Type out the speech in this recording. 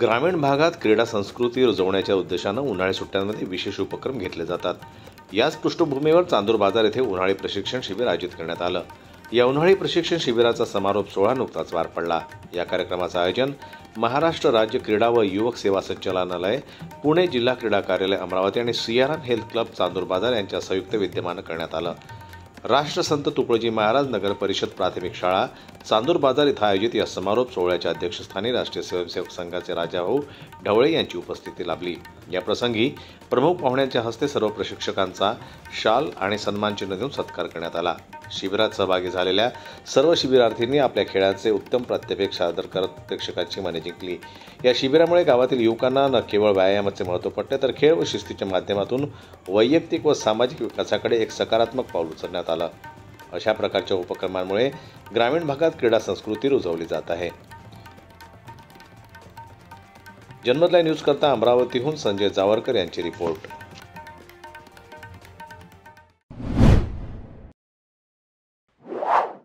ग्रामीण भागात क्रीडा संस्कृती रुजवण्याच्या उद्देशानं उन्हाळी सुट्ट्यांमध्ये विशेष उपक्रम घेतले जातात। याच पृष्ठभूमीवर चांदूर बाजार येथे उन्हाळी प्रशिक्षण शिबिर आयोजित करण्यात आलं। या उन्हाळी प्रशिक्षण शिबिराचा समारोप सोहळा नुकताच पार पडला। या कार्यक्रमाचं आयोजन महाराष्ट्र राज्य क्रीडा व युवक सेवा संचालनालय, पुणे जिल्हा क्रीडा कार्यालय अमरावती आणि सियाराम हेल्थ क्लब चांदूर बाजार यांच्या संयुक्त विद्यमानं करण्यात आलं। राष्ट्रसंत तुकडोजी महाराज नगर परिषद प्राथमिक शाळा चांदूर बाजार इथं आयोजित या समारोप सोहळ्याच्या अध्यक्षस्थानी राष्ट्रीय स्वयंसेवक संघाचे राजाभाऊ ढवळे यांची उपस्थिती लाभली। या प्रसंगी प्रमुख पाहुण्यांच्या हस्ते सर्व प्रशिक्षकांचा शाल आणि सन्मानचिन्ह देऊन सत्कार करण्यात आला। शिबिरात सहभागी झालेल्या सर्व शिबिरार्थींनी आपल्या खेळाचे उत्तम प्रात्यक्षिक सादर करत प्रेक्षकांची मने जिंकली। या शिबिरामुळे गावातील युवकांना न केवळ व्यायामाचे महत्त्व पटले, तर खेळ व शिस्तीच्या माध्यमातून वैयक्तिक व सामाजिक विकासाकडे एक सकारात्मक पाऊल उचलण्यात आलं। अशा प्रकारच्या उपक्रमांमुळे ग्रामीण भागात क्रीडा संस्कृती रुजवली जात आहे। जनमत लाईव्ह न्यूज करता अमरावतीहून संजय जावरकर यांची रिपोर्ट।